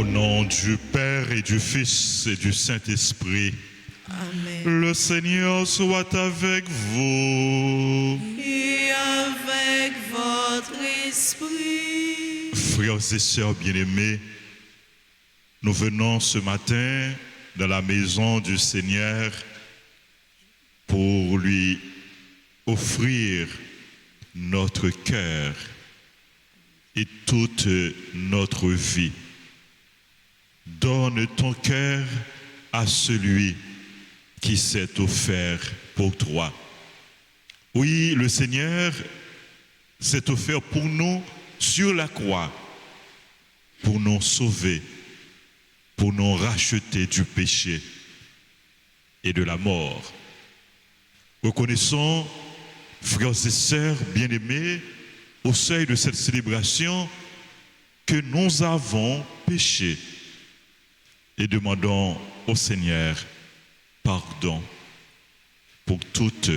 nom du Père et du Fils et du Saint-Esprit. Amen. Le Seigneur soit avec vous. Et avec votre esprit. Frères et sœurs bien-aimés, nous venons ce matin dans la maison du Seigneur pour lui offrir notre cœur et toute notre vie. Donne ton cœur à celui qui s'est offert pour toi. Oui, le Seigneur s'est offert pour nous sur la croix, pour nous sauver, pour nous racheter du péché et de la mort. Reconnaissons, frères et sœurs bien-aimés, au seuil de cette célébration, que nous avons péché et demandons au Seigneur pardon pour toutes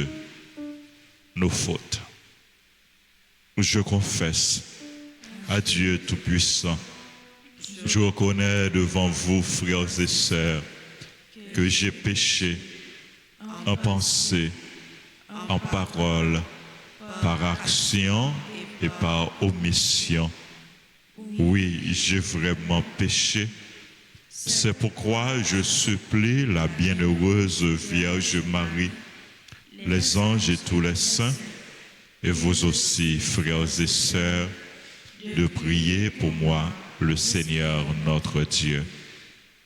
nos fautes. Je confesse à Dieu Tout-Puissant, je reconnais devant vous, frères et sœurs, que j'ai péché en pensée, en parole, par action et par omission. Oui, j'ai vraiment péché. C'est pourquoi je supplie la bienheureuse Vierge Marie, les anges et tous les saints, et vous aussi, frères et sœurs, de prier pour moi, le Seigneur notre Dieu.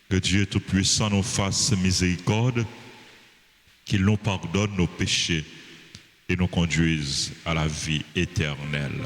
Que Dieu Tout-Puissant nous fasse miséricorde, qu'il nous pardonne nos péchés et nous conduise à la vie éternelle.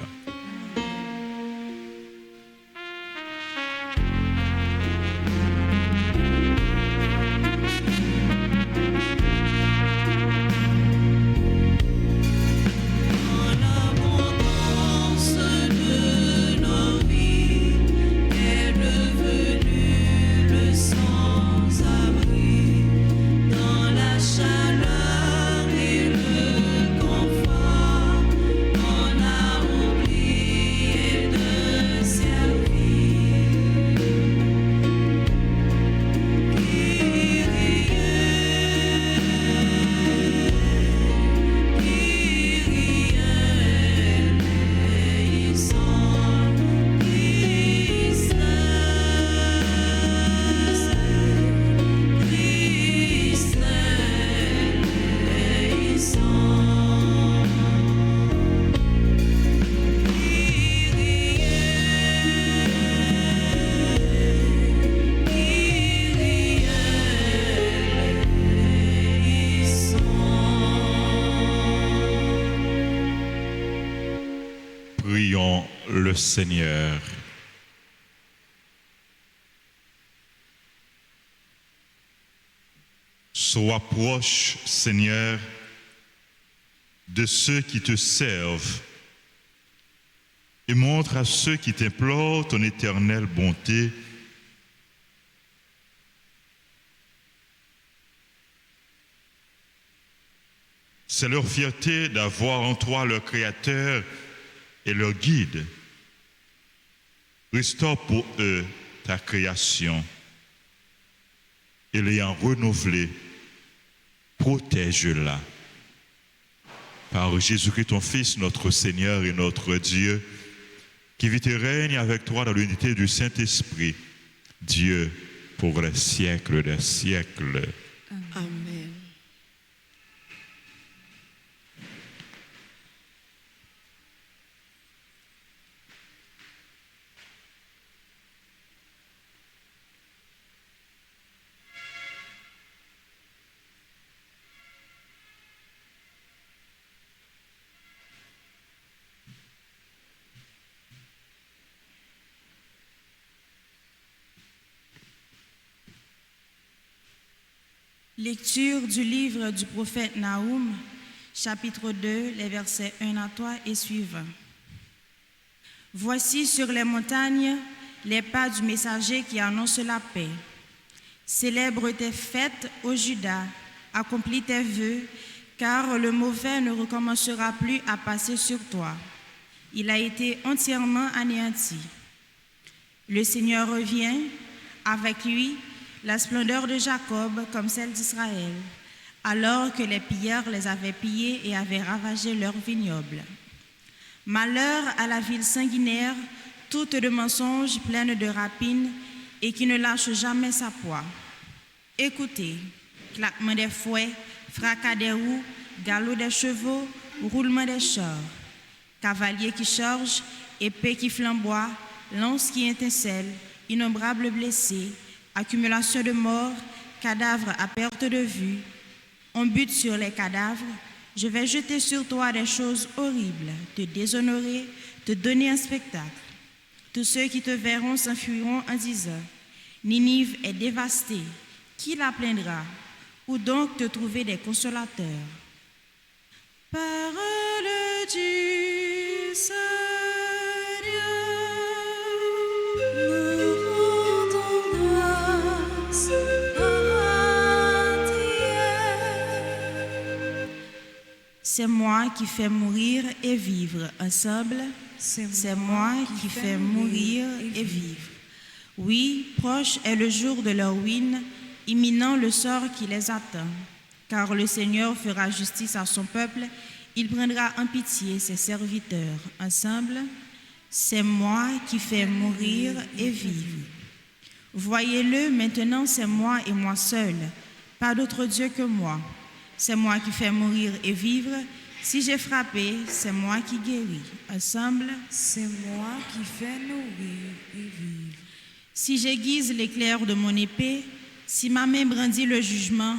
Prions le Seigneur. Sois proche, Seigneur, de ceux qui te servent et montre à ceux qui t'implorent ton éternelle bonté. C'est leur fierté d'avoir en toi leur Créateur et leur guide. Restaure pour eux ta création et l'ayant renouvelée, protège-la. Par Jésus-Christ, ton Fils, notre Seigneur et notre Dieu, qui vit et règne avec toi dans l'unité du Saint-Esprit, Dieu pour les siècles des siècles. Amen. Lecture du livre du prophète Naoum, chapitre 2, les versets 1 à 3 et suivants. Voici sur les montagnes les pas du messager qui annonce la paix. Célèbre tes fêtes, ô Juda, accomplis tes vœux, car le mauvais ne recommencera plus à passer sur toi. Il a été entièrement anéanti. Le Seigneur revient, Avec lui, la splendeur de Jacob comme celle d'Israël, alors que les pilleurs les avaient pillés et avaient ravagé leurs vignobles. Malheur à la ville sanguinaire, toute de mensonges, pleine de rapines, et qui ne lâche jamais sa proie. Écoutez, claquement des fouets, fracas des roues, galop des chevaux, roulement des chars, cavaliers qui chargent, épée qui flamboie, lance qui étincelle, innombrables blessés, accumulation de morts, cadavres à perte de vue. On bute sur les cadavres. Je vais jeter sur toi des choses horribles, te déshonorer, te donner un spectacle. Tous ceux qui te verront s'enfuiront en disant, Ninive est dévastée, qui la plaindra? Où donc te trouver des consolateurs? Parole du Seigneur. Nous rendons grâce à Dieu. C'est moi qui fais mourir et vivre ensemble. C'est moi qui fais mourir et vivre. Oui, proche est le jour de leur ruine, imminent le sort qui les attend. Car le Seigneur fera justice à son peuple, il prendra en pitié ses serviteurs. Ensemble, c'est moi qui fais mourir et vivre. Voyez-le, maintenant c'est moi et moi seul, pas d'autre Dieu que moi. C'est moi qui fais mourir et vivre. Si j'ai frappé, c'est moi qui guéris. Ensemble, C'est moi qui fais nourrir et vivre. si j'aiguise l'éclair de mon épée, si ma main brandit le jugement,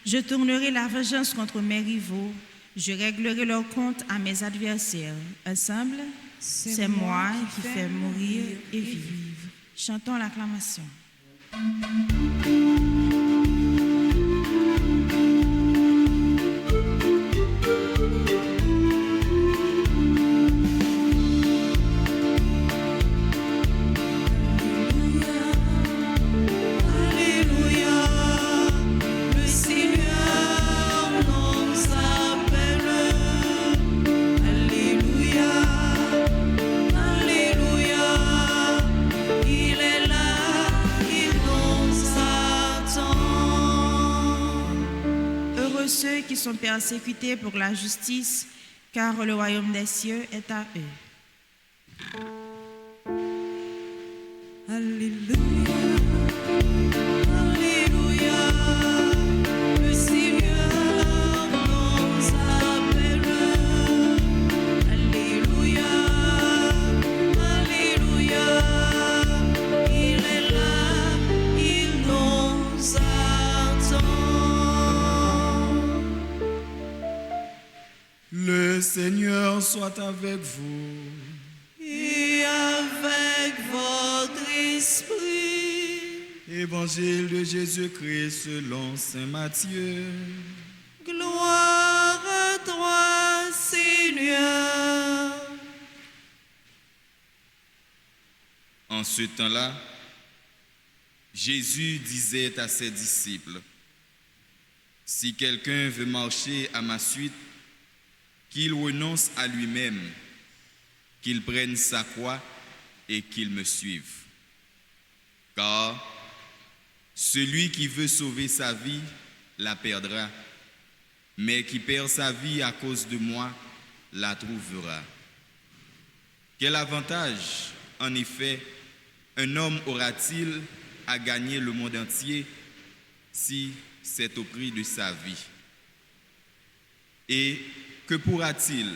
je tournerai la vengeance contre mes rivaux, je réglerai leur compte à mes adversaires. Ensemble, c'est moi qui fais mourir et vivre. Chantons l'acclamation. Ceux qui sont persécutés pour la justice, car le royaume des cieux est à eux. Alléluia, Alléluia, le Seigneur nous appelle. Alléluia, Alléluia, il est là, il nous attend. Le Seigneur soit avec vous. Et avec votre esprit. Évangile de Jésus-Christ selon saint Matthieu. Gloire à toi, Seigneur. En ce temps-là, Jésus disait à ses disciples, « Si quelqu'un veut marcher à ma suite, qu'il renonce à lui-même, qu'il prenne sa croix et qu'il me suive. Car celui qui veut sauver sa vie la perdra, mais qui perd sa vie à cause de moi la trouvera. Quel avantage, en effet, un homme aura-t-il à gagner le monde entier si c'est au prix de sa vie? Et que pourra-t-il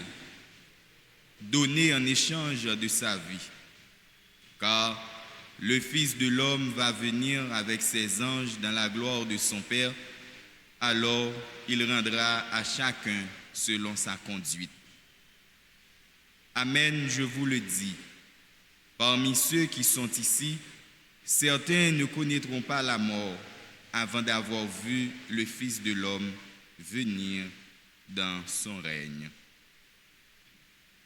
donner en échange de sa vie? Car le Fils de l'homme va venir avec ses anges dans la gloire de son Père, alors il rendra à chacun selon sa conduite. Amen, je vous le dis, parmi ceux qui sont ici, certains ne connaîtront pas la mort avant d'avoir vu le Fils de l'homme venir dans son règne.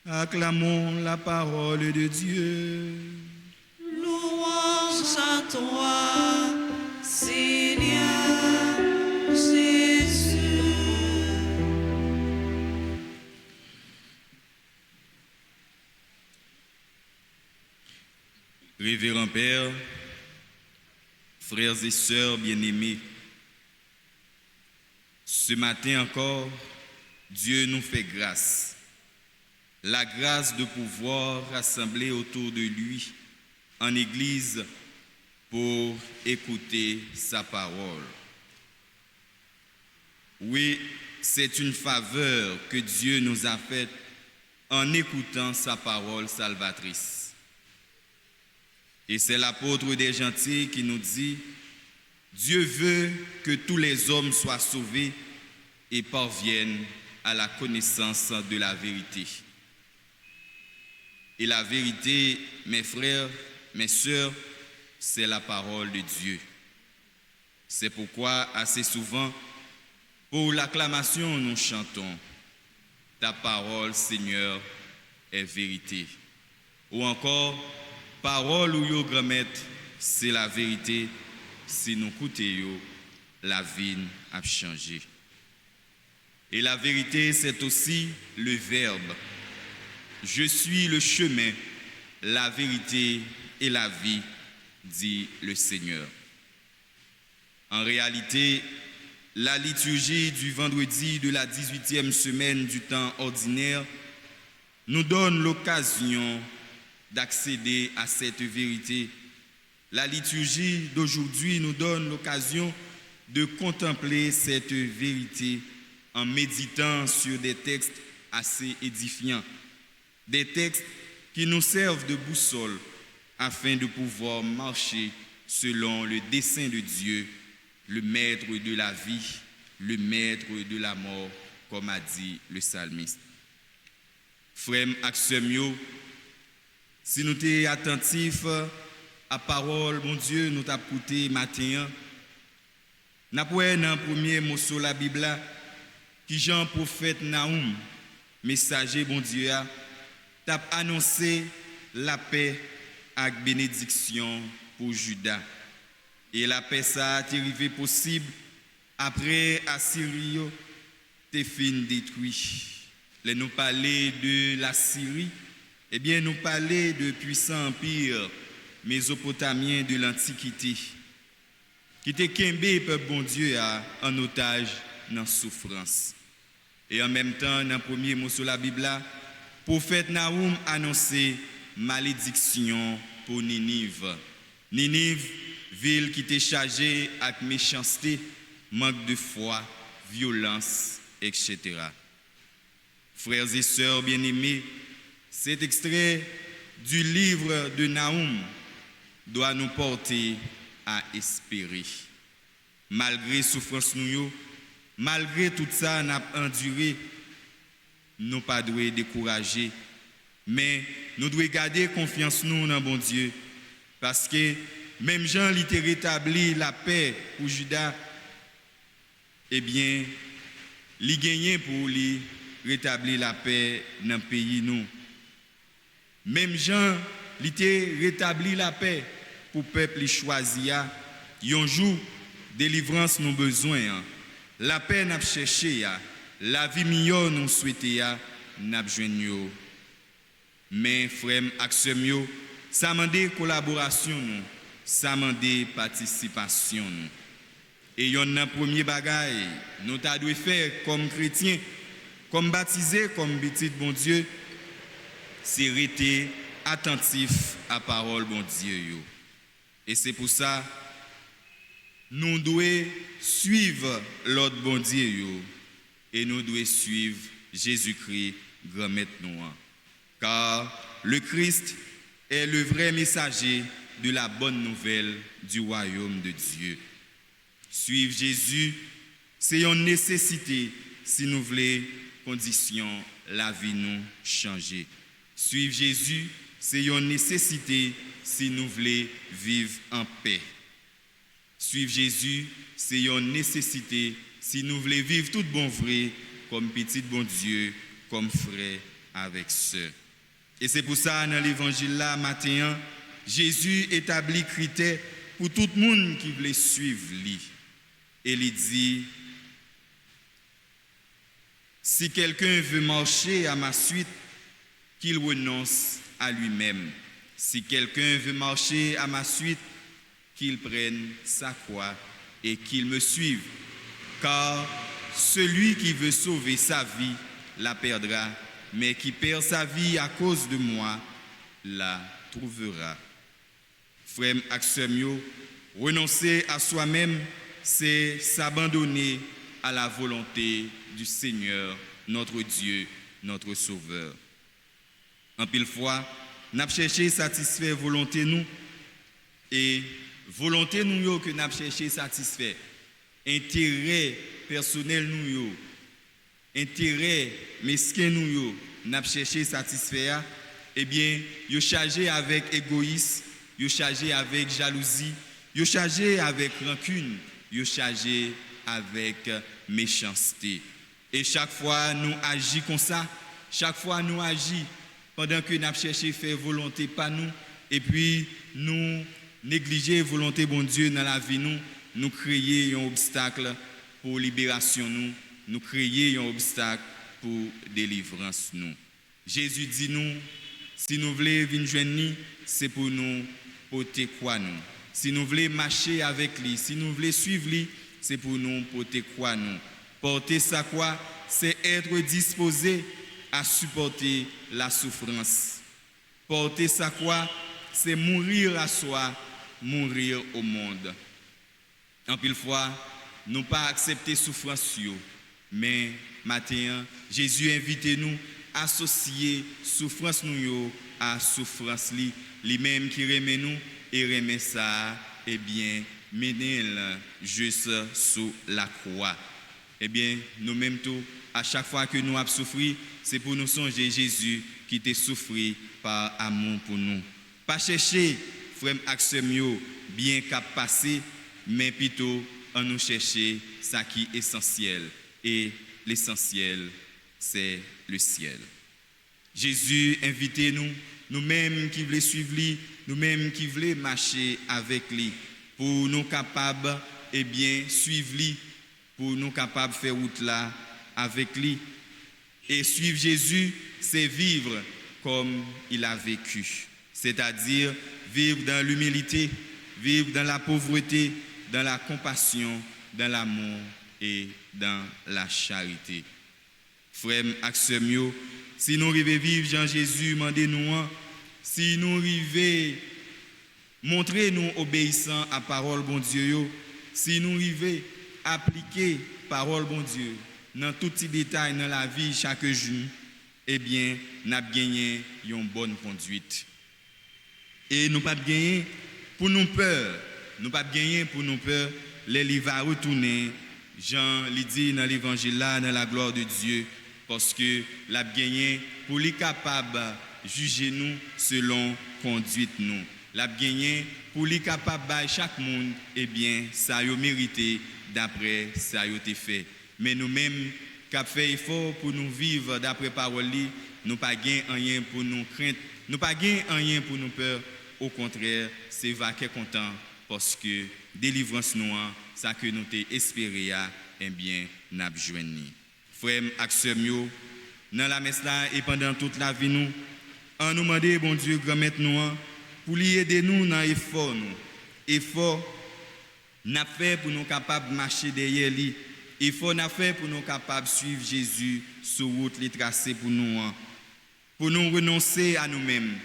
Acclamons la parole de Dieu. Louange à toi, Seigneur Jésus. Révérend Père, Frères et sœurs bien-aimés, ce matin encore, Dieu nous fait grâce. La grâce de pouvoir rassembler autour de lui en Église pour écouter sa parole. Oui, c'est une faveur que Dieu nous a faite en écoutant sa parole salvatrice. Et c'est l'apôtre des gentils qui nous dit: Dieu veut que tous les hommes soient sauvés et parviennent à la connaissance de la vérité. Et la vérité, mes frères, mes sœurs, c'est la parole de Dieu. C'est pourquoi assez souvent, pour l'acclamation, nous chantons: Ta parole, Seigneur, est vérité. Ou encore, parole ou yo grand-mère, c'est la vérité. Si nous écoutons, la vie a changé. Et la vérité, c'est aussi le verbe. Je suis le chemin, la vérité et la vie, dit le Seigneur. En réalité, la liturgie du vendredi de la 18e semaine du temps ordinaire nous donne l'occasion d'accéder à cette vérité. La liturgie d'aujourd'hui nous donne l'occasion de contempler cette vérité en méditant sur des textes assez édifiants, des textes qui nous servent de boussole afin de pouvoir marcher selon le dessein de Dieu, le maître de la vie, le maître de la mort, comme a dit le psalmiste. Frères et sœurs, si nous sommes attentifs à la parole, mon Dieu, nous t'avons écouté matin, nous avons dans le premier mot sur la Bible, qui Jean prophète Naoum, messager, bon Dieu, t'a annoncé la paix avec bénédiction pour Juda. Et la paix, ça a été arrivé possible après Assyrie, t'es fin détruit. Là, nous parler de la Syrie, eh bien, nous parler de puissant empire mésopotamien de l'Antiquité, qui était Kembe, peuple bon Dieu, en otage dans la souffrance. Et en même temps, dans le premier mot sur la Bible, le prophète Naoum annonçait malédiction pour Ninive. Ninive, ville qui était chargée avec méchanceté, manque de foi, violence, etc. Frères et sœurs bien-aimés, cet extrait du livre de Naoum doit nous porter à espérer. Malgré souffrance nous, malgré tout ça n'a enduré, nous pas devons décourager, mais nous devons garder confiance nous dans bon Dieu, parce que même Jean il a rétabli la paix pour Juda, eh bien, il gagné pour lui rétablir la paix dans le pays nous. Même Jean il a rétabli la paix pour le peuple choisi. Un jour, délivrance nous besoin. La paix n'a cherché, la vie meilleure nous souhaité, n'a besoin. Mais frères et sœurs, ça demande collaboration nous, ça demande participation nous. Et yon nan premier bagay, nous ta dû faire comme chrétiens, comme baptisés, comme petit bon Dieu, c'est rester attentif à la parole bon Dieu yo. Et c'est pour ça nous devons suivre l'ordre bon Dieu yo, et nous devons suivre Jésus-Christ grand maître nous. Car le Christ est le vrai messager de la bonne nouvelle du royaume de Dieu. Suivre Jésus, c'est une nécessité si nous voulons condition la vie nous changer. Suivre Jésus, c'est une nécessité si nous voulons vivre en paix. Suivre Jésus, c'est une nécessité si nous voulons vivre tout bon vrai comme petit bon Dieu, comme frère avec sœur. Et c'est pour ça, dans l'évangile là, matin, Jésus établit critères pour tout le monde qui veut suivre lui. Et il dit, si quelqu'un veut marcher à ma suite, qu'il renonce à lui-même. Si quelqu'un veut marcher à ma suite, qu'il prenne sa croix et qu'il me suive. Car celui qui veut sauver sa vie la perdra, mais qui perd sa vie à cause de moi la trouvera. Frères et sœurs, renoncer à soi-même, c'est s'abandonner à la volonté du Seigneur, notre Dieu, notre Sauveur. En pile fois, nous avons cherché à satisfaire volonté nous, et volonté nous que nous avons cherché à satisfaire, intérêt personnel nous, intérêt mesquin nous avons cherché à satisfaire, eh bien, vous chargé avec égoïsme, vous chargé avec jalousie, vous chargé avec rancune, vous chargé avec méchanceté. Et chaque fois nous agissons comme ça, chaque fois nous agissons pendant que nous avons cherché à faire volonté pas nous, et puis nous négliger volonté bon Dieu dans la vie nous créer un obstacle pour libération nous créer un obstacle pour délivrance nous. Jésus dit nous, si nous voulons venir joindre, c'est pour nous porter quoi nous. Si nous voulons marcher avec lui, si nous voulons suivre lui, c'est pour nous porter quoi nous. Porter sa croix, c'est être disposé à supporter la souffrance. Porter sa croix, c'est mourir à soi, mourir au monde. En pile fois, nous pas accepter souffrance, mais matin, Jésus invite nous à associer souffrance nous à souffrance lui-même qui remet nous et remet ça, eh bien, mener juste sous la croix. Eh bien, nous-mêmes tout, à chaque fois que nous avons souffert, c'est pour nous songer Jésus qui t'a souffert par amour pour nous. Pas chercher, frère Axemio, bien qu'à passer, mais plutôt en nous chercher ça qui est essentiel. Et l'essentiel, c'est le ciel. Jésus invite nous, nous-mêmes qui voulons suivre lui, nous-mêmes qui voulons marcher avec lui, pour nous capables, eh bien, suivre lui, pour nous capables de faire route là avec lui. Et suivre Jésus, c'est vivre comme il a vécu. C'est-à-dire vivre dans l'humilité, vivre dans la pauvreté, dans la compassion, dans l'amour et dans la charité. Frères et sœurs, si nous arrivons à vivre Jean Jésus, demandez-nous, si nous arrivons à montrer nous obéissants à la parole bon Dieu, si nous arrivons à appliquer la parole bon Dieu dans tout petit détail dans la vie chaque jour, eh bien, nous avons gagné une bonne conduite. Et nous pas gagner pour nous peur. Nous pas gagner pour nous peur. Les livres va retourner. Jean l'a dit dans l'évangile là, dans la gloire de Dieu, parce que l'a gagné pour les capable juger nous selon conduite nous. L'a gagné pour les capable chaque monde, eh bien, ça y mérité d'après ça y été fait. Mais nous-mêmes qui avons fait effort pour nous vivre d'après parole, nous pas gagné rien pour nous crainte, nous pas gagné rien pour nous peur. Au contraire, c'est vaquer content parce que délivrance nous, ça que nous t'ai espéré, eh bien, n'a joindre. Frères et sœurs, dans la messe là et pendant toute la vie nous, on nous demande bon Dieu grand-mère nous pour aider nous dans l'effort nous. Effort n'a fait pour nous capables de marcher derrière lui. Effort n'a fait pour nous capables de suivre Jésus sur route les tracés pour nous renoncer à nous-mêmes,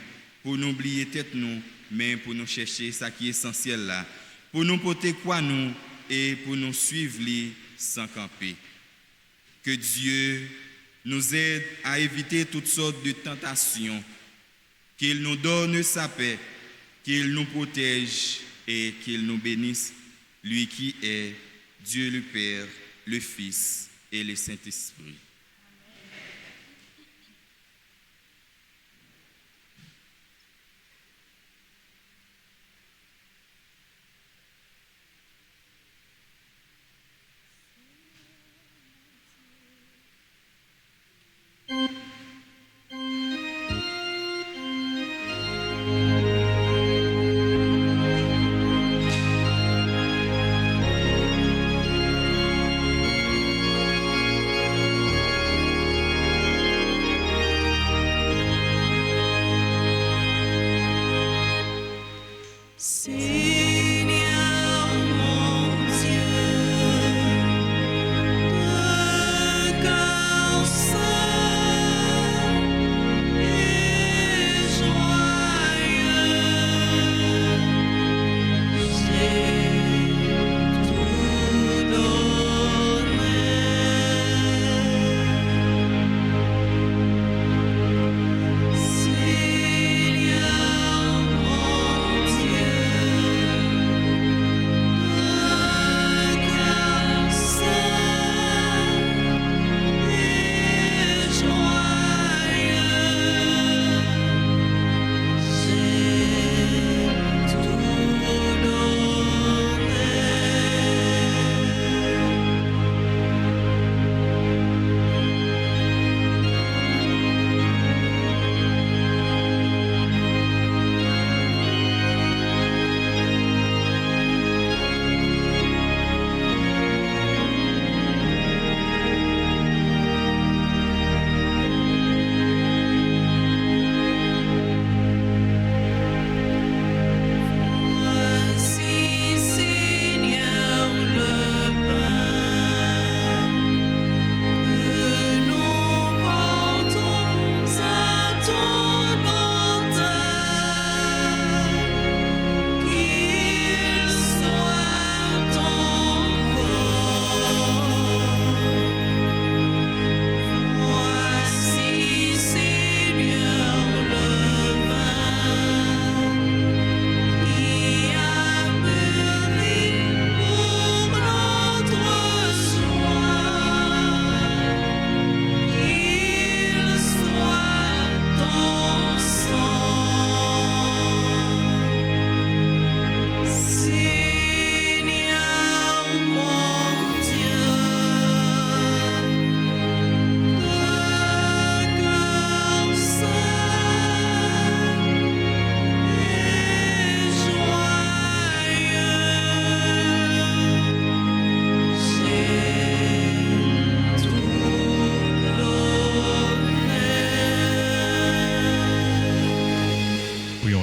pour nous oublier tête nous, mais pour nous chercher ça qui est essentiel là, pour nous porter quoi nous et pour nous suivre lui sans camper. Que Dieu nous aide à éviter toutes sortes de tentations, qu'il nous donne sa paix, qu'il nous protège et qu'il nous bénisse, lui qui est Dieu le Père, le Fils et le Saint-Esprit.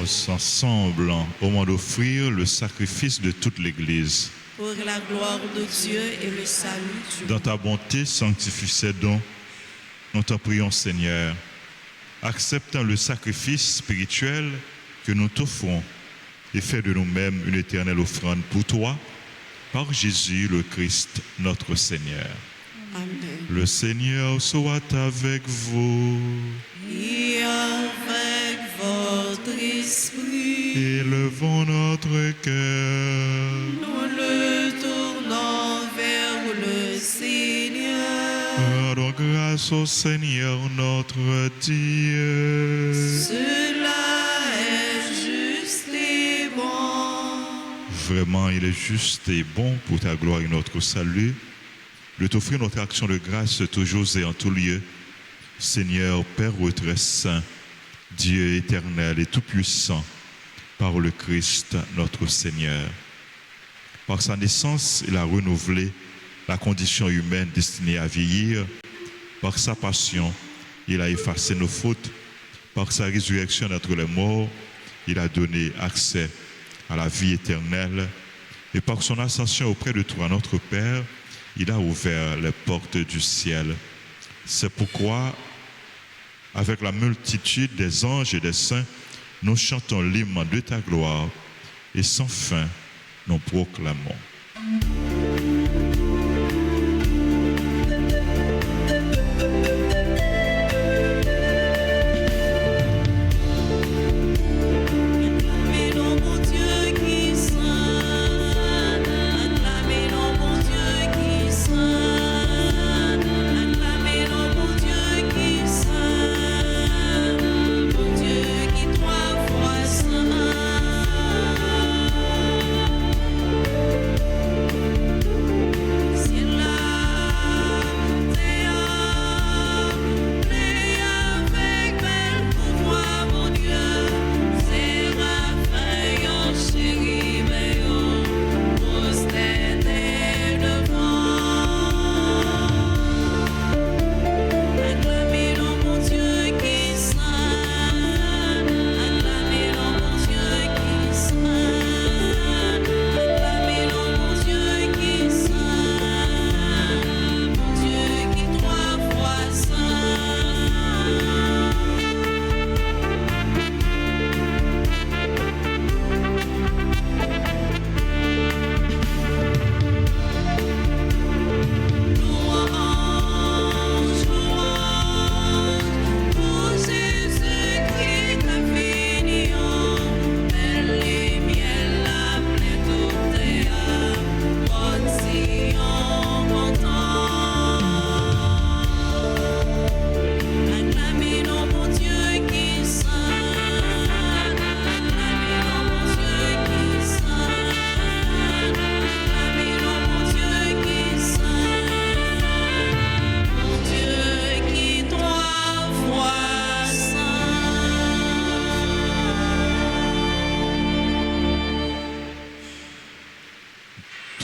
tous ensemble au moment d'offrir le sacrifice de toute l'Église. Pour la gloire de Dieu et le salut du Dans ta bonté, sanctifie ces dons. Nous t'en prions, Seigneur. Acceptant le sacrifice spirituel que nous t'offrons et fais de nous-mêmes une éternelle offrande pour toi, par Jésus le Christ, notre Seigneur. Amen. Le Seigneur soit avec vous. Et avec votre esprit, Élevons notre cœur. nous le tournons vers le Seigneur. Rendons grâce au Seigneur notre Dieu. Cela est juste et bon. Vraiment, il est juste et bon pour ta gloire et notre salut de t'offrir notre action de grâce toujours et en tout lieu. Seigneur, Père très saint, Dieu éternel et tout-puissant, par le Christ notre Seigneur. Par sa naissance, il a renouvelé la condition humaine destinée à vieillir. Par sa passion, il a effacé nos fautes. Par sa résurrection d'entre les morts, il a donné accès à la vie éternelle. Et par son ascension auprès de toi, notre Père, il a ouvert les portes du ciel. C'est pourquoi, avec la multitude des anges et des saints, nous chantons l'hymne de ta gloire et sans fin, nous proclamons.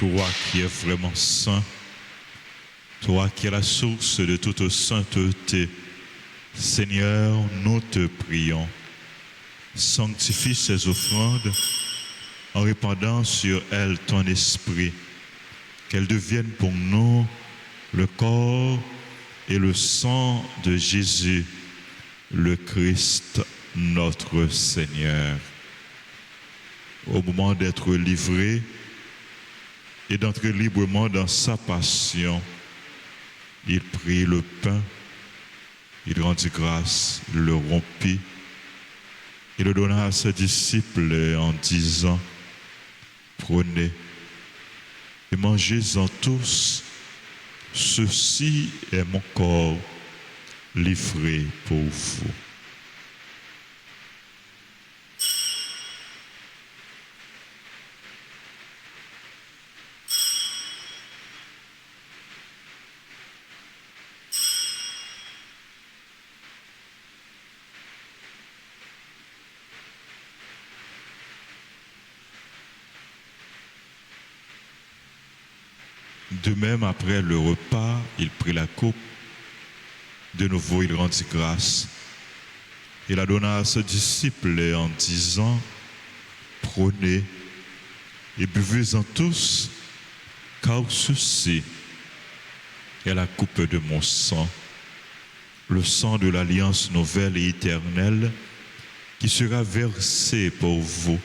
Toi qui es vraiment saint, toi qui es la source de toute sainteté, Seigneur, nous te prions. Sanctifie ces offrandes en répandant sur elles ton esprit, qu'elles deviennent pour nous le corps et le sang de Jésus, le Christ, notre Seigneur. Au moment d'être livré et d'entrer librement dans sa passion, il prit le pain, il rendit grâce, il le rompit, il le donna à ses disciples en disant, prenez et mangez-en tous, ceci est mon corps livré pour vous. De même, après le repas, il prit la coupe. De nouveau, il rendit grâce. Il la donna à ses disciples en disant, prenez et buvez-en tous, car ceci est la coupe de mon sang, le sang de l'alliance nouvelle et éternelle, qui sera versé pour vous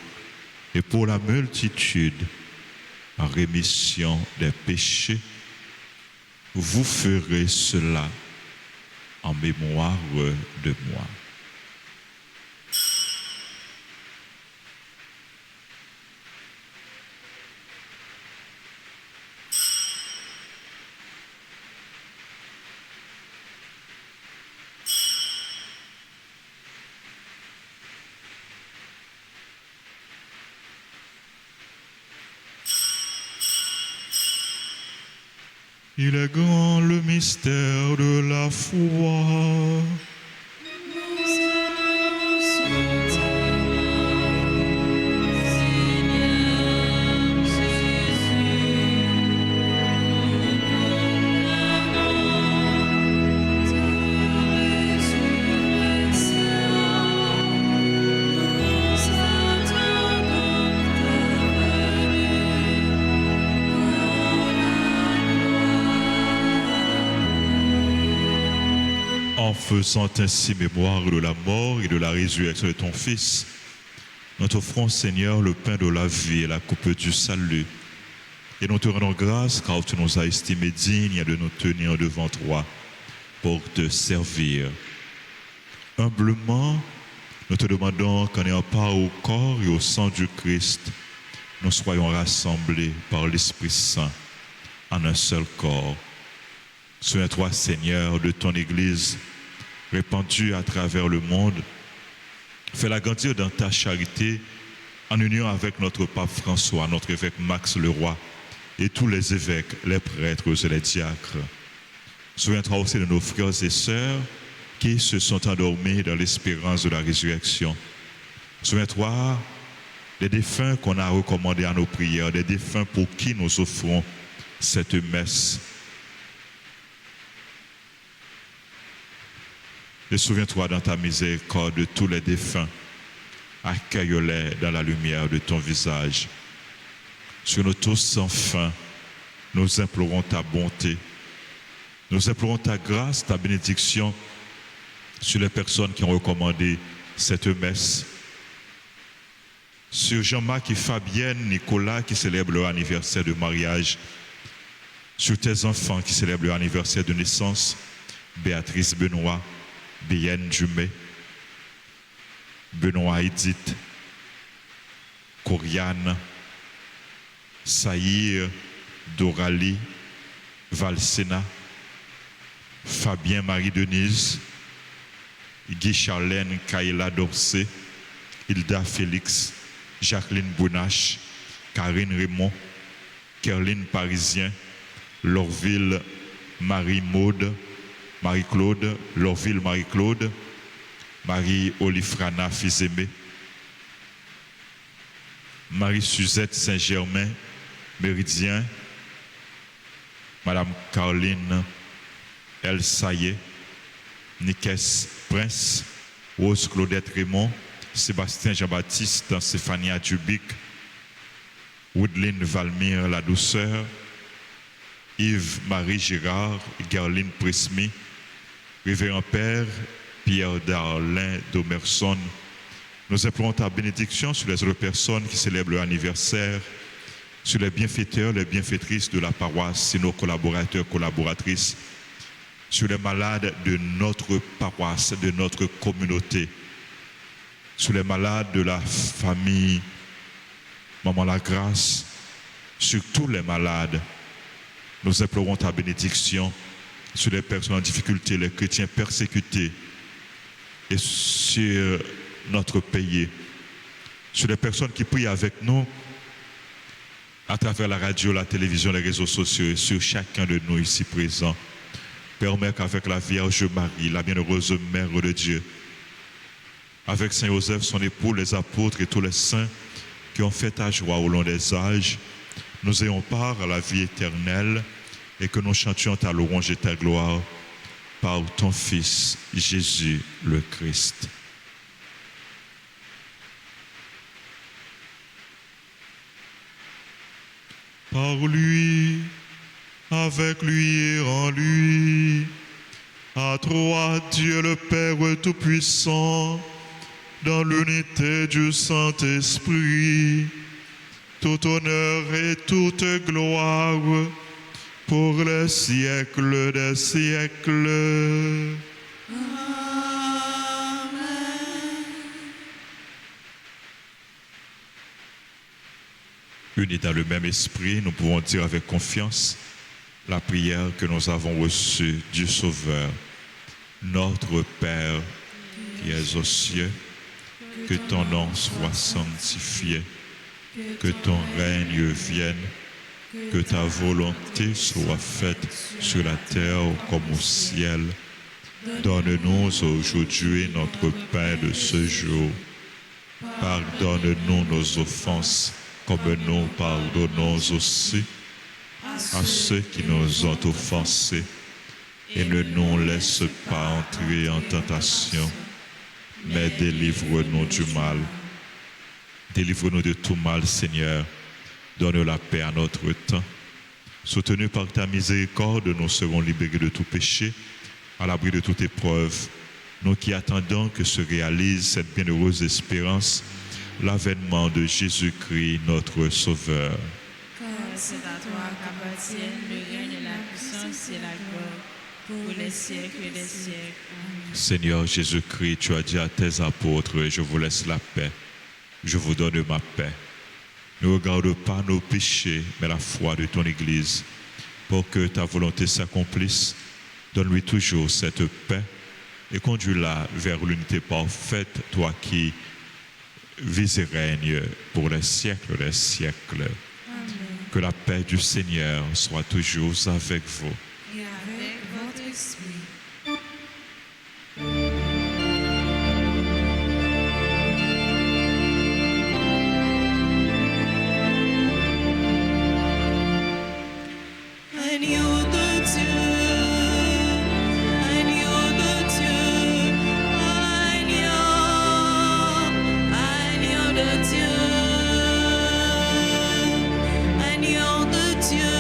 et pour la multitude en rémission des péchés. Vous ferez cela en mémoire de moi. Il est grand le mystère de la foi. En faisant ainsi mémoire de la mort et de la résurrection de ton Fils, nous t'offrons, Seigneur, le pain de la vie et la coupe du salut. Et nous te rendons grâce car tu nous as estimés dignes de nous tenir devant toi pour te servir. Humblement, nous te demandons qu'en ayant part au corps et au sang du Christ, nous soyons rassemblés par l'Esprit Saint en un seul corps. Souviens-toi, Seigneur, de ton Église répandue à travers le monde. Fais-la grandir dans ta charité en union avec notre pape François, notre évêque Max Leroy et tous les évêques, les prêtres et les diacres. Souviens-toi aussi de nos frères et sœurs qui se sont endormis dans l'espérance de la résurrection. Souviens-toi des défunts qu'on a recommandés à nos prières, des défunts pour qui nous offrons cette messe. Et souviens-toi dans ta miséricorde de tous les défunts. Accueille-les dans la lumière de ton visage. Sur nous tous sans fin, nous implorons ta bonté. Nous implorons ta grâce, ta bénédiction sur les personnes qui ont recommandé cette messe. Sur Jean-Marc et Fabienne, Nicolas qui célèbrent leur anniversaire de mariage. Sur tes enfants qui célèbrent leur anniversaire de naissance. Béatrice Benoît, Bienne Jumet, Benoît Edith, Coriane, Saïr, Dorali, Valsena, Fabien Marie-Denise, Guy Charlène Kaila Dorsé, Hilda Félix, Jacqueline Bounache, Karine Raymond, Kerline Parisien, Lorville Marie-Maude, Marie-Claude, Lorville Marie-Claude, Marie-Olifrana Fils-Aimé, Marie-Suzette Saint-Germain, Méridien, Madame Caroline El Saye, Niques Prince, Rose Claudette Raymond, Sébastien Jean-Baptiste, Stéphania Dubic, Woodline Valmire La Douceur, Yves-Marie Girard, Gerline Prismy, Révérend Père Pierre Darlin d'Omerson. Nous implorons ta bénédiction sur les autres personnes qui célèbrent leur anniversaire, sur les bienfaiteurs, les bienfaitrices de la paroisse, et nos collaborateurs, collaboratrices, sur les malades de notre paroisse, de notre communauté, sur les malades de la famille Maman la Grâce, sur tous les malades. Nous implorons ta bénédiction sur les personnes en difficulté, les chrétiens persécutés, et sur notre pays, sur les personnes qui prient avec nous à travers la radio, la télévision, les réseaux sociaux, et sur chacun de nous ici présents. Permets qu'avec la Vierge Marie, la bienheureuse Mère de Dieu, avec Saint Joseph, son époux, les apôtres et tous les saints qui ont fait ta joie au long des âges, nous ayons part à la vie éternelle et que nous chantions ta louange et ta gloire par ton Fils, Jésus le Christ. par lui, avec lui et en lui. À toi, Dieu le Père Tout-Puissant, dans l'unité du Saint-Esprit, tout honneur et toute gloire pour les siècles des siècles. Unis dans le même esprit, nous pouvons dire avec confiance la prière que nous avons reçue du Sauveur. Notre Père qui es aux cieux, que ton nom soit sanctifié, que ton règne vienne, que ta volonté soit faite sur la terre comme au ciel. Donne-nous aujourd'hui notre pain de ce jour. Pardonne-nous nos offenses, comme nous pardonnons aussi à ceux qui nous ont offensés. Et ne nous laisse pas entrer en tentation, mais délivre-nous du mal. Délivre-nous de tout mal, Seigneur. Donne la paix à notre temps. Soutenus par ta miséricorde, nous serons libérés de tout péché, à l'abri de toute épreuve. Nous qui attendons que se réalise cette bienheureuse espérance, l'avènement de Jésus-Christ, notre Sauveur. Car c'est à toi qu'appartiennent le règne, la puissance et la gloire, pour les siècles des siècles. Amen. Seigneur Jésus-Christ, tu as dit à tes apôtres, je vous laisse la paix, je vous donne ma paix. Ne regarde pas nos péchés, mais la foi de ton Église. Pour que ta volonté s'accomplisse, donne-lui toujours cette paix et conduis-la vers l'unité parfaite, toi qui vis et règnes pour les siècles des siècles. Amen. Que la paix du Seigneur soit toujours avec vous. Et avec votre esprit. Agneau de Dieu, agneau de Dieu, agneau de Dieu, agneau de Dieu,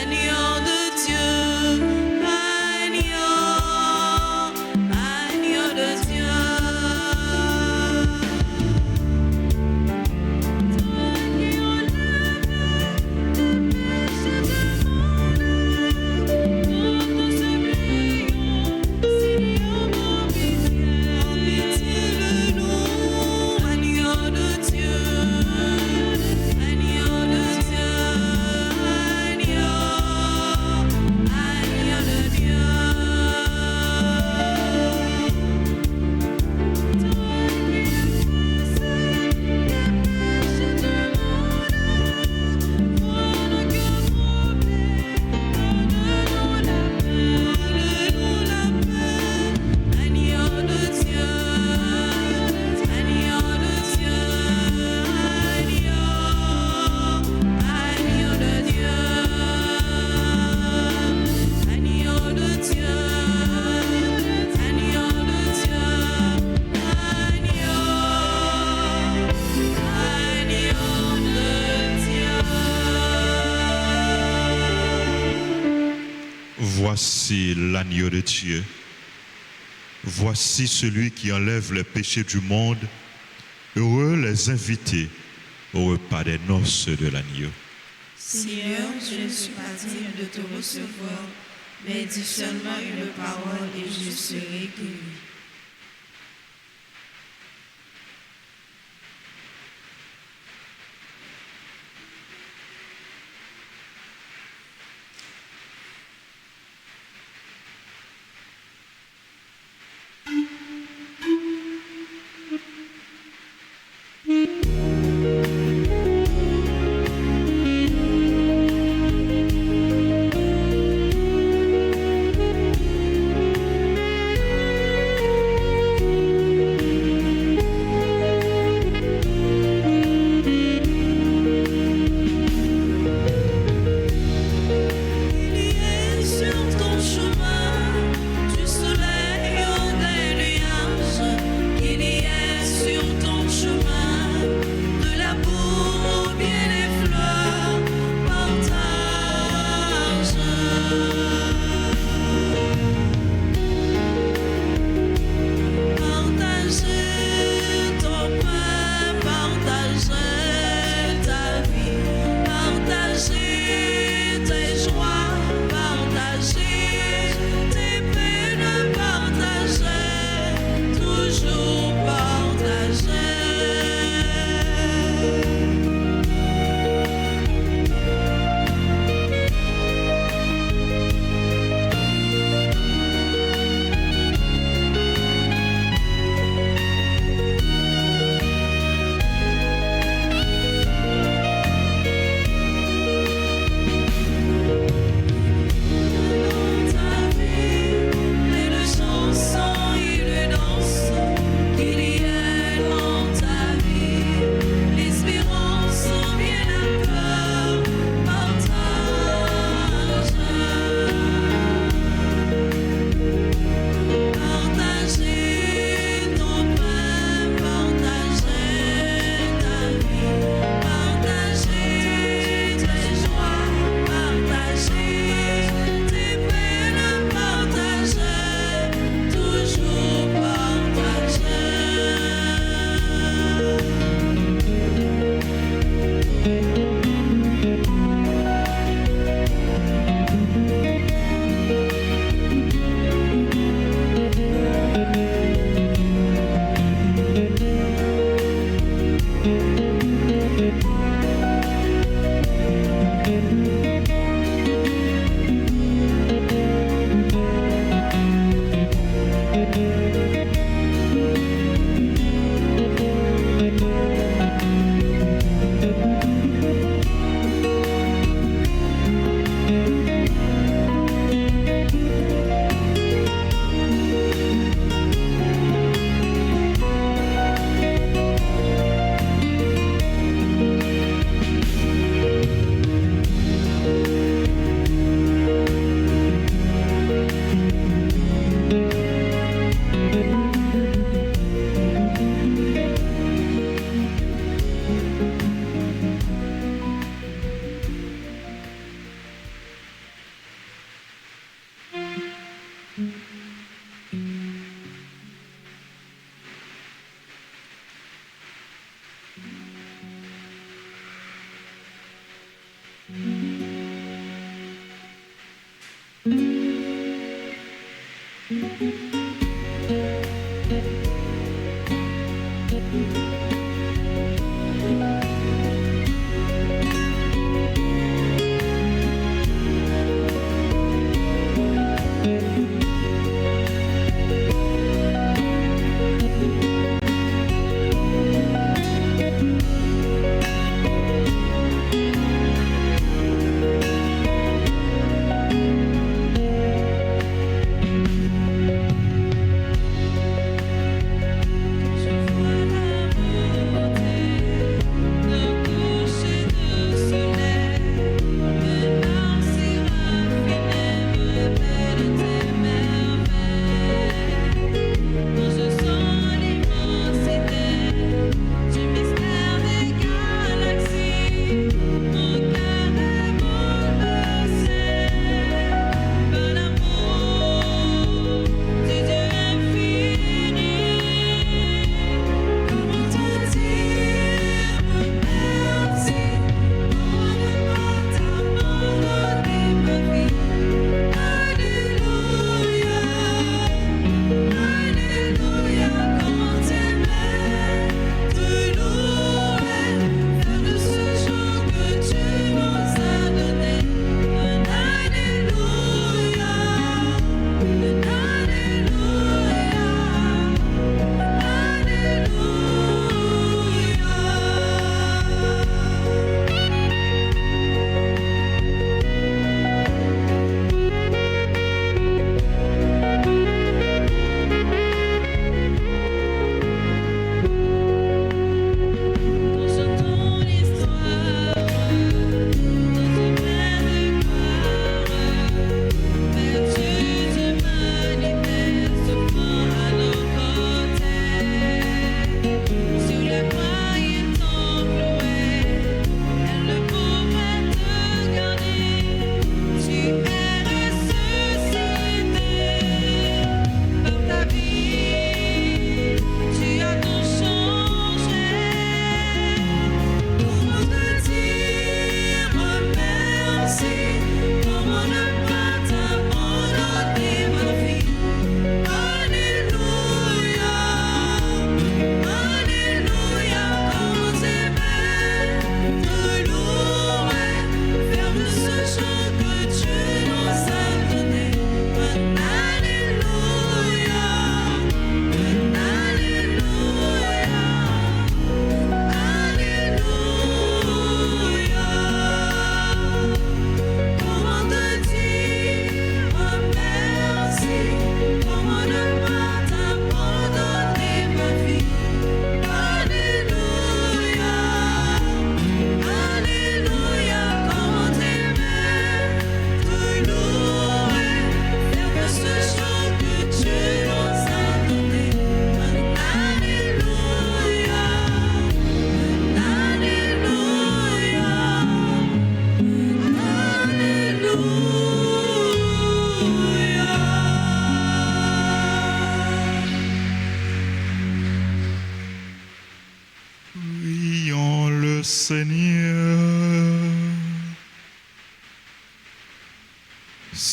agneau de Dieu, agneau de Dieu. Voici l'agneau de Dieu. Voici celui qui enlève les péchés du monde. Heureux les invités au repas des noces de l'agneau. Seigneur, je ne suis pas digne de te recevoir, mais dis seulement une parole et je serai guéri.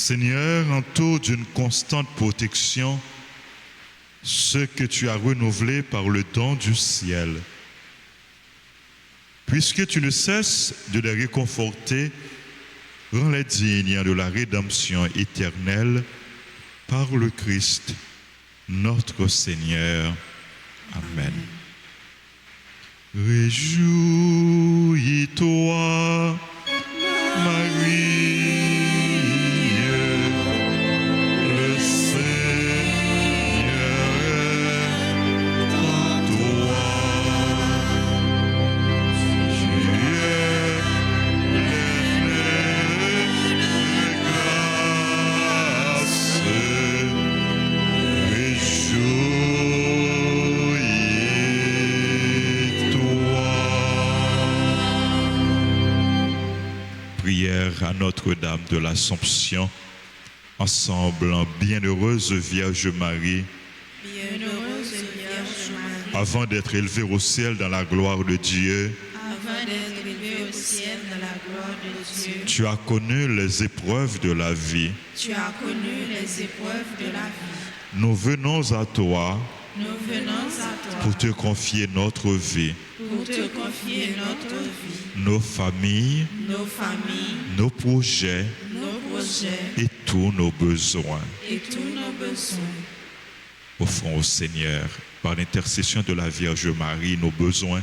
Seigneur, entoure d'une constante protection ceux que tu as renouvelés par le don du ciel. Puisque tu ne cesses de les réconforter, rends-les dignes de la rédemption éternelle par le Christ, notre Seigneur. Amen. Réjouis-toi, Marie, le Seigneur est en toi. Tu es pleine de grâce. Prière à Notre-Dame de l'Assomption, ensemble en Bienheureuse Vierge Marie, Bienheureuse Vierge Marie, avant d'être élevée au ciel dans la gloire de Dieu, avant d'être élevée au ciel dans la gloire de Dieu, tu as connu les épreuves de la vie. tu as connu les épreuves de la vie. Nous venons à toi Nous venons à toi pour te confier notre vie, pour te confier notre vie, nos familles, nos projets nos projets et tous nos besoins. et tous nos besoins. Offrons au Seigneur, par l'intercession de la Vierge Marie, nos besoins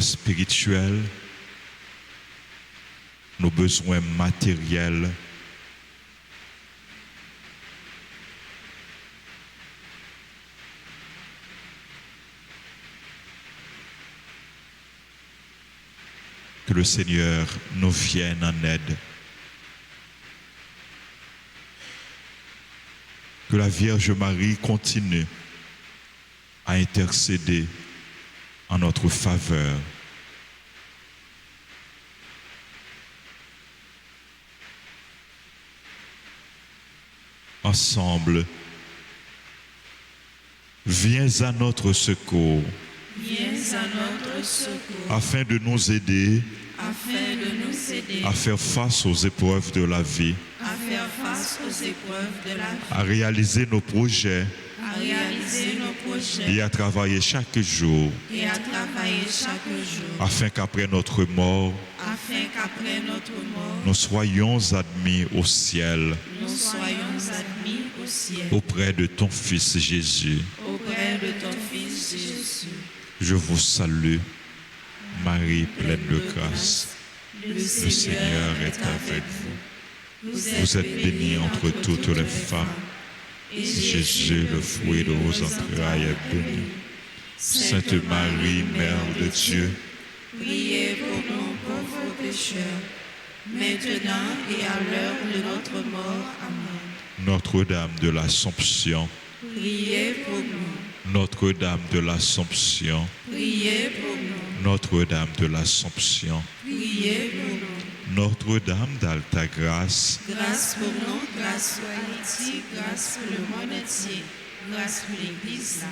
spirituels, nos besoins matériels. Que le Seigneur nous vienne en aide. Que la Vierge Marie continue à intercéder en notre faveur. Ensemble, viens à notre secours Viens à notre secours afin de nous aider afin de nous aider à faire face aux épreuves de la vie, à faire face aux épreuves de la vie, à réaliser nos projets à réaliser nos projets et à travailler chaque jour et à travailler chaque jour, afin qu'après notre mort, afin qu'après notre mort, nous soyons admis au ciel nous soyons admis au ciel auprès de ton Fils Jésus. auprès de ton Fils Jésus. Je vous salue, Marie pleine de grâce. Le Seigneur est avec vous. Vous êtes bénie entre toutes les femmes. et Jésus, le fruit de vos entrailles, est béni. Sainte Marie, Mère de Dieu, priez pour nous pauvres pécheurs, maintenant et à l'heure de notre mort. Amen. Notre-Dame de l'Assomption, Priez pour nous, Notre-Dame de l'Assomption, priez pour nous, Notre-Dame de l'Assomption, priez pour nous. Notre-Dame d'Alta Grâce, Grâce pour nous, grâce pour Haïti, grâce pour le monde entier, grâce pour l'Église.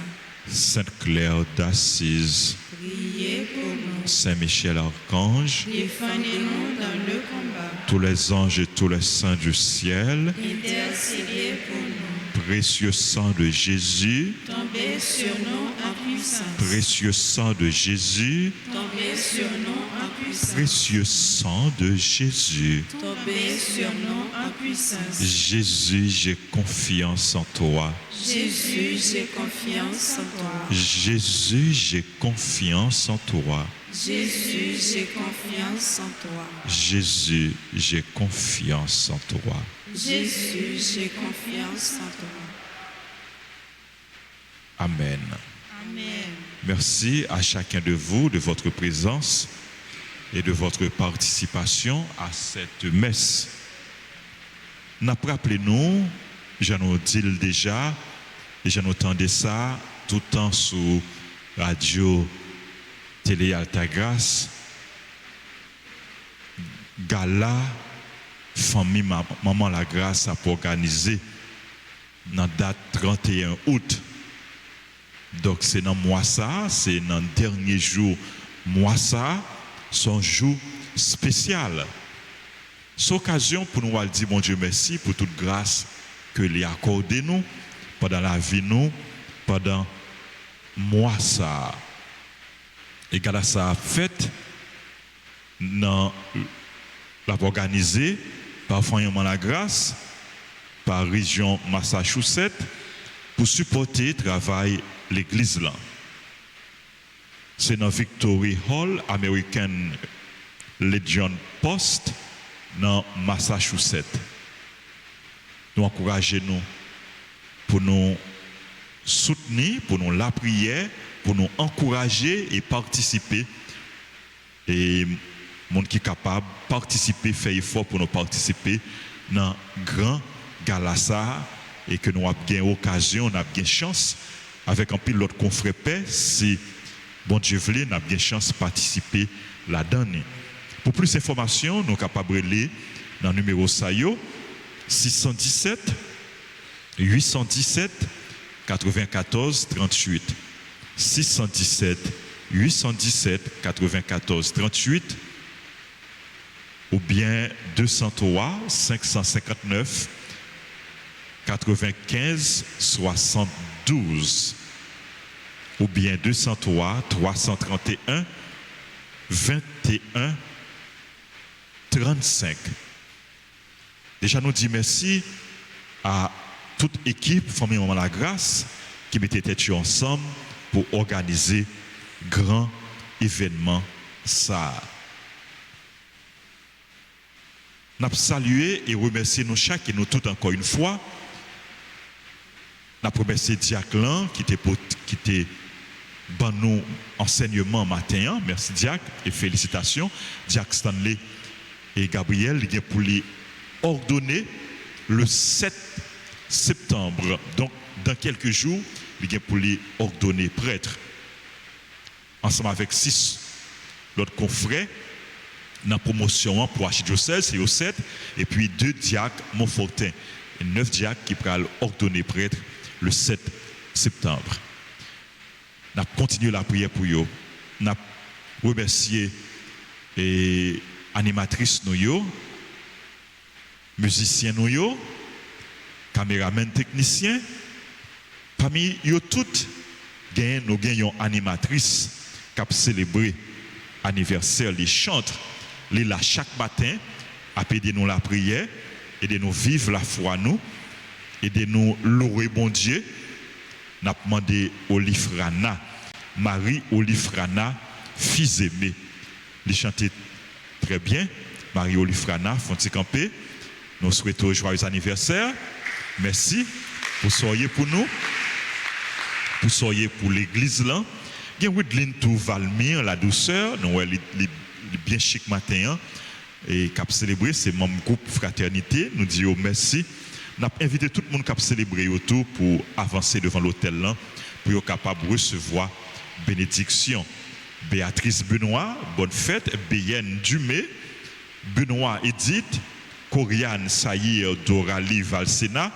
Sainte Claire d'Assise, Priez pour nous, Saint Michel Archange, défendez-nous dans le combat, tous les anges et tous les saints du ciel, intercédez pour nous, précieux sang de Jésus, tombez sur nous en puissance, précieux sang de Jésus, tombez sur nous en puissance, précieux sang de Jésus. tombez sur nous en puissance. Jésus, j'ai confiance en toi. Jésus, j'ai confiance en toi. Jésus, j'ai confiance en toi. Jésus, j'ai confiance en toi. Jésus, j'ai confiance en toi. Jésus, j'ai confiance en toi. Amen. Amen. Merci à chacun de vous de votre présence et de votre participation à cette messe. Rappelez-nous, je nous dis déjà, et je nous tendais ça tout le temps sur radio, télé Alta Grâce, gala, famille Maman la Grâce a organisé dans la date 31 août. Donc c'est dans mois ça, c'est dans le dernier jour mois ça, son jour spécial. C'est l'occasion pour nous dire mon Dieu merci pour toute grâce que lui a accordé nous pendant la vie nous, pendant mois ça. Et quand ça a fait, l'a organisé par Maman la Grâce, par région Massachusetts pour supporter le travail de l'église là. C'est dans Victory Hall, American Legion Post, dans Massachusetts. Nous encourageons nous pour nous soutenir, pour nous la prière, pour nous encourager et participer. Et monde qui est capable de participer, faire effort pour nous participer dans grand Galassa et que nous avons bien occasion, nous avons bien chance avec un pile l'autre confrère paix, si bon Dieu veut, nous avons bien chance de participer là-dedans. Pour plus d'informations, nous sommes capables de aller dans le numéro SAIO 617 817 94 38 617 817 94 38 ou bien 203 559 95 72 ou bien 203 331 21 35. Déjà nous disons merci à toute équipe Famille Maman la Grâce qui mettait tête ensemble pour organiser grand événement ça. Nous salué et remercié nous chaque et nous tous encore une fois. Nous remercié Diaclan qui était ban nous enseignement matin. Merci Diac et félicitations. Diac Stanley et Gabriel qui pour les ordonner le 7 septembre. Donc dans quelques jours, il pour les ordonner prêtre. Ensemble avec 6 l'autre confrères dans la promotion pour archidiocèse, c'est au 7, et puis 2 diacres Montfortin, et 9 diacres qui pourront ordonner prêtre le 7 septembre. Nous avons continué la prière pour eux. Nous avons remercié les animatrices, musiciens, caméramens, techniciens. Parmi eux toutes, nous gagnons animatrice qui a célébré l'anniversaire, les chantres. Les là chaque matin, aider nous la prière, aider nous vivre la foi nous, aider nous louer bon Dieu. N'a demandé Olifrana, Marie Olifrana, fils aimé. Les chanter très bien. Marie Olifrana, font-ils camper. Nous souhaitons joyeux anniversaire. Merci pour soyez pour nous, pour soyez pour l'église là. Gen Widlin tout Valmir, la douceur, nous bien chic matin et cap célébrer c'est mon groupe fraternité nous disons merci n'a invité tout le monde cap célébrer autour pour avancer devant l'hôtel là pour être capable de recevoir bénédiction. Béatrice Benoît, bonne fête. Béyenne Dumé, Benoît Edith, Coriane Saïr Dorali Valsena,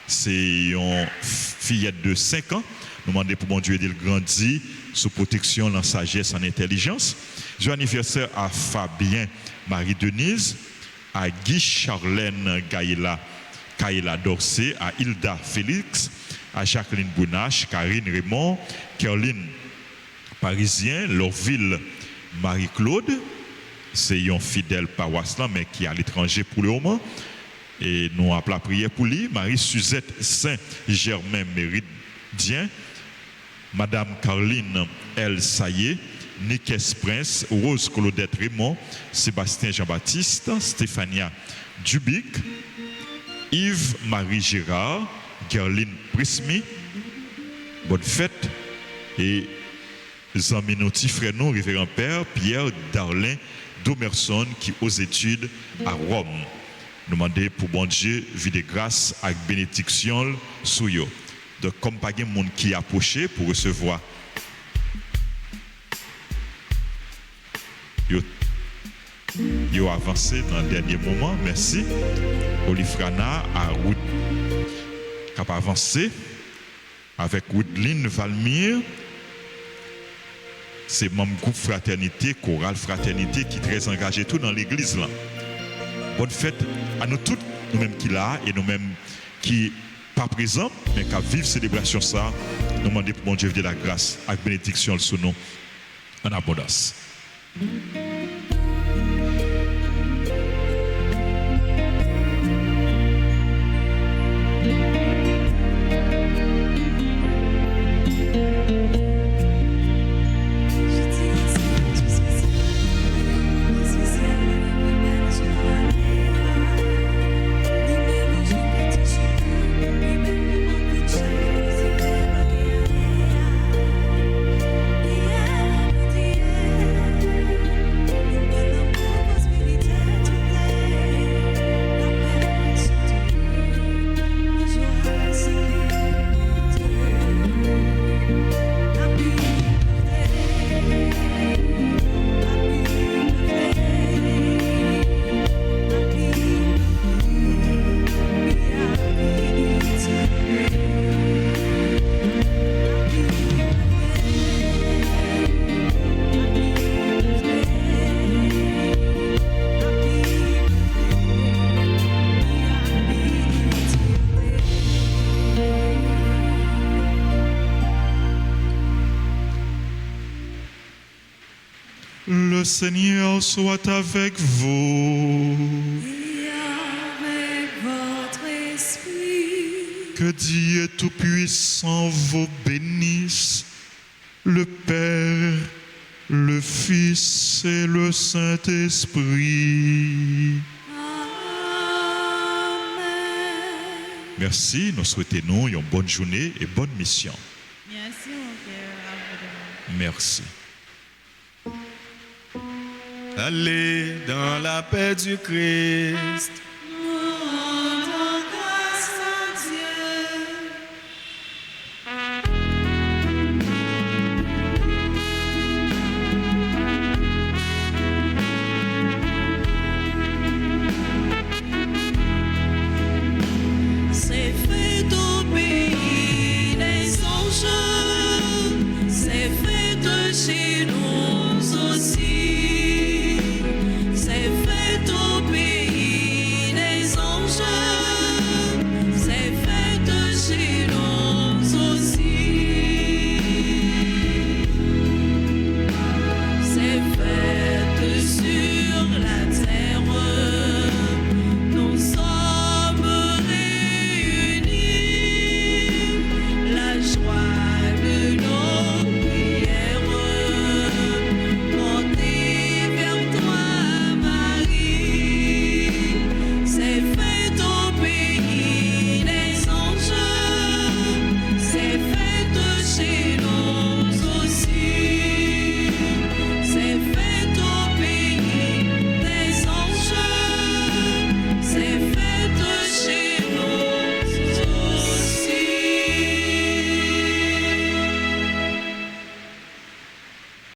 c'est une fillette de 5 ans. Nous demandons pour mon Dieu de grandir sous protection, en sagesse, en intelligence. Joyeux anniversaire à Fabien Marie-Denise, à Guy Charlène Gaïla Dorsey, à Hilda Félix, à Jacqueline Bounache, Karine Raymond, Caroline Parisien, Lorville Marie-Claude, c'est un fidèle paroisse là, mais qui est à l'étranger pour le moment. Et nous appelons la prière pour lui. Marie-Suzette Saint-Germain Méridien, Madame Caroline L. Saillé, Nikes Prince, Rose Claudette Raymond, Sébastien Jean-Baptiste, Stéphania Dubic, Yves Marie Gérard, Gerline Prismi, bonne fête, et Zaminoti Frénon, révérend père, Pierre Darlin Domerson, qui aux études à Rome. Nous demandons pour bon Dieu, vie de grâce avec bénédiction sur eux. Donc, comme pas de monde qui a approché pour recevoir, ils ont avancé dans le dernier moment. Merci. Olifrana a avancé avec Woodline Valmir. C'est mon groupe fraternité, chorale fraternité qui est très engagé tout dans l'église là. Bonne fête à nous tous, nous-mêmes qui là et nous-mêmes qui pas présents, mais qui vivent célébration ça. Nous demandons pour mon Dieu de la grâce avec bénédiction sur nous en abondance. Seigneur soit avec vous. Et avec votre esprit. Que Dieu Tout-Puissant vous bénisse, le Père, le Fils et le Saint-Esprit. Amen. Merci, nous souhaitons une bonne journée et bonne mission. Merci, mon Père. À vous de même. Merci. Allez dans la paix du Christ.